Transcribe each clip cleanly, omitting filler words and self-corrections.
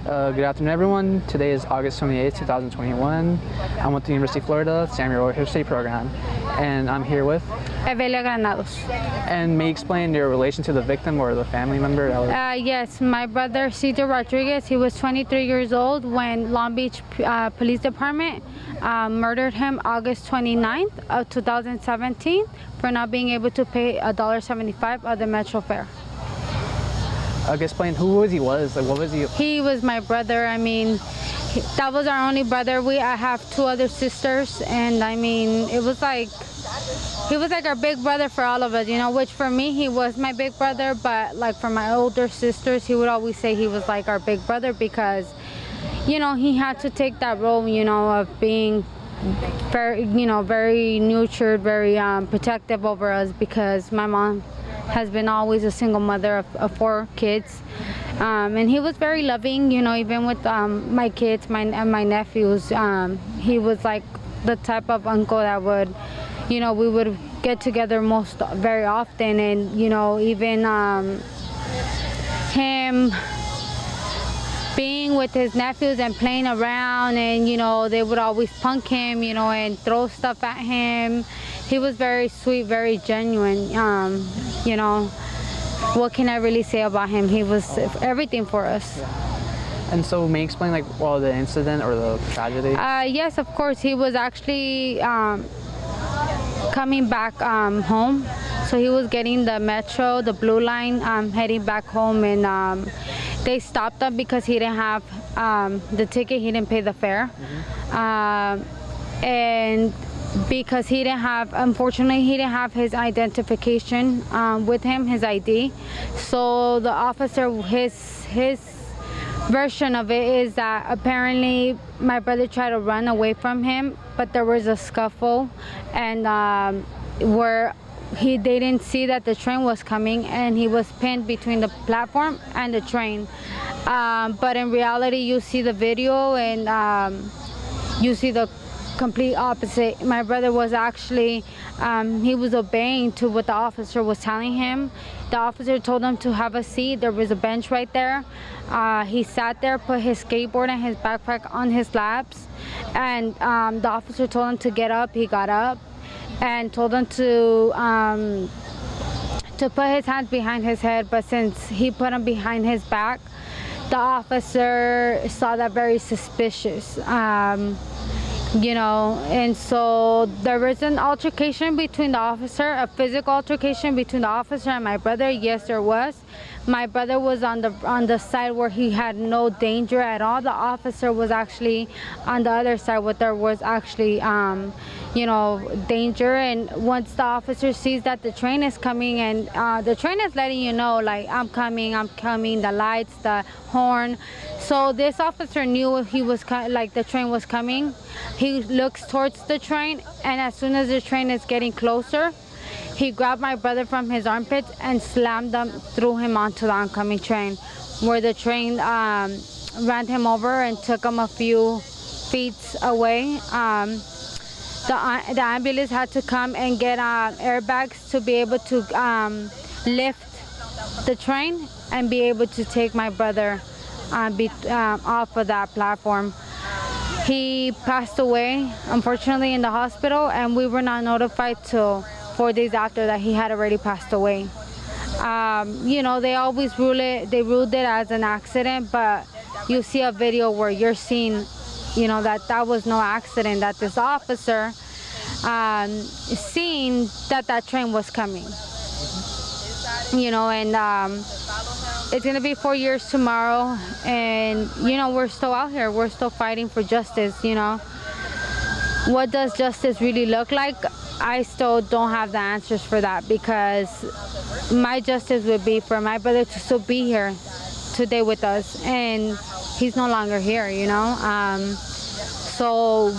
Good afternoon, everyone. Today is August 28th, 2021. I'm with the University of Florida Samuel History Program, and I'm here with Evelia Granados. And may you explain your relation to the victim or the family member? Yes, my brother Cesar Rodriguez, he was 23 years old when Long Beach Police Department murdered him August 29th of 2017 for not being able to pay $1.75 of the Metro fare. Explain who he was. Like, what was he? He was my brother. I mean, that was our only brother. I have two other sisters, and I mean, it was like, he was like our big brother for all of us, you know, which for me, he was my big brother, but like for my older sisters, he would always say he was like our big brother because, you know, he had to take that role, you know, of being very, you know, very nurtured, very protective over us because my mom has been always a single mother of 4 kids, and he was very loving, you know, even with my kids, my nephews. He was like the type of uncle that would, you know, we would get together very often, and you know, even him being with his nephews and playing around, and you know, they would always punk him, you know, and throw stuff at him. He was very sweet, very genuine. You know, what can I really say about him? He was everything for us. Yeah. And so may you explain like, well, the incident or the tragedy? Yes, of course. He was actually coming back home. So he was getting the Metro, the Blue Line, heading back home, and they stopped him because he didn't have the ticket. He didn't pay the fare. Mm-hmm. And because he didn't have, unfortunately, he didn't have his identification with him, his ID. So the officer, his version of it is that apparently my brother tried to run away from him, but there was a scuffle, and where they didn't see that the train was coming, and he was pinned between the platform and the train. But in reality, you see the video, and you see the complete opposite. My brother was actually, he was obeying to what the officer was telling him. The officer told him to have a seat. There was a bench right there. He sat there, put his skateboard and his backpack on his laps, and the officer told him to get up. He got up and told him to put his hands behind his head, but since he put them behind his back, the officer saw that very suspicious. You know, and so there was an altercation between the officer, a physical altercation between the officer and my brother. Yes, there was. My brother was on the side where he had no danger at all. The officer was actually on the other side where there was actually, you know, danger. And once the officer sees that the train is coming, and the train is letting you know, like, I'm coming, the lights, the horn. So this officer knew he was like the train was coming. He looks towards the train, and as soon as the train is getting closer, he grabbed my brother from his armpits and threw him onto the oncoming train, where the train ran him over and took him a few feet away. The ambulance had to come and get airbags to be able to lift the train and be able to take my brother off of that platform. He passed away, unfortunately, in the hospital, and we were not notified till 4 days after that he had already passed away. You know, they always ruled it as an accident, but you see a video where you're seeing, you know, that was no accident, that this officer seen that train was coming. You know, and it's gonna be 4 years tomorrow, and you know, we're still out here, we're still fighting for justice. You know, what does justice really look like? I still don't have the answers for that, because my justice would be for my brother to still be here today with us, and he's no longer here, you know. So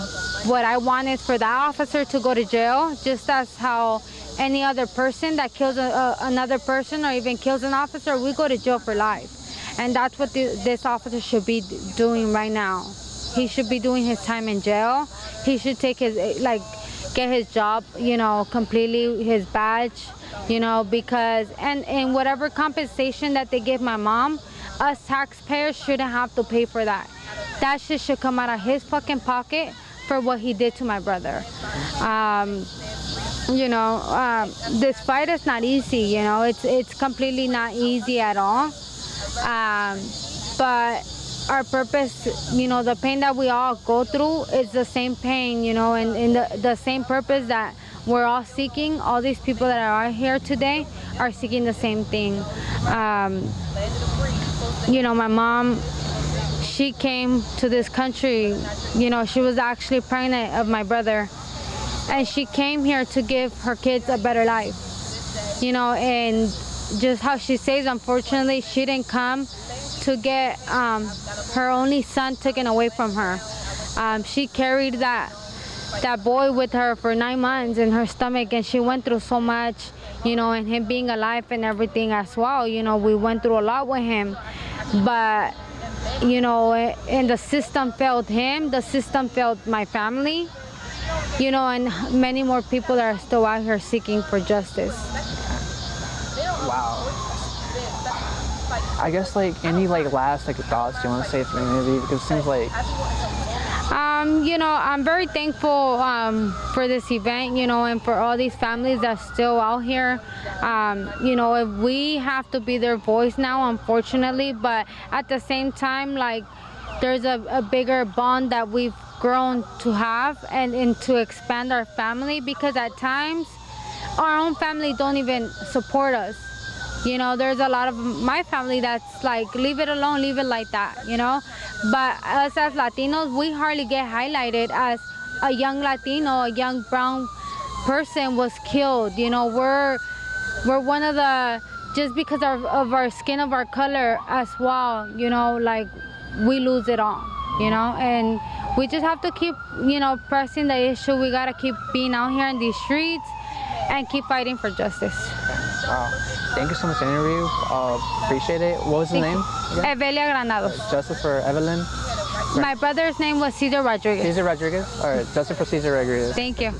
what I want is for that officer to go to jail, just as how any other person that kills another person or even kills an officer, we go to jail for life. And that's what this officer should be doing right now. He should be doing his time in jail. He should take his, like, get his job, you know, completely, his badge, you know, because, and whatever compensation that they give my mom, us taxpayers shouldn't have to pay for that. That shit should come out of his fucking pocket for what he did to my brother. This fight is not easy, it's completely not easy at all. But our purpose, the pain that we all go through is the same pain, and the same purpose that we're all seeking. All these people that are here today are seeking the same thing. My mom, she came to this country, she was actually pregnant of my brother. And she came here to give her kids a better life, and just how she says, unfortunately, she didn't come to get her only son taken away from her. She carried that boy with her for 9 months in her stomach, and she went through so much, and him being alive and everything as well. We went through a lot with him, but and the system failed him, the system failed my family, and many more people are still out here seeking for justice. Wow. I guess any last thoughts you want to say for the community, because it seems like I'm very thankful for this event, and for all these families that's still out here. If we have to be their voice now, unfortunately, but at the same time, there's a bigger bond that we've grown to have and to expand our family, because at times our own family don't even support us. There's a lot of my family that's leave it alone, leave it like that, but us as Latinos, we hardly get highlighted as a young Latino, a young brown person was killed. We're one of the, just because of our skin, of our color as well, we lose it all, and we just have to keep, pressing the issue. We gotta keep being out here in these streets and keep fighting for justice. Wow. Thank you so much for the interview. Appreciate it. What was his name again? Evelia Granados. Justice for Evelyn. My brother's name was Cesar Rodriguez. Cesar Rodriguez? All right, justice for Cesar Rodriguez. Thank you.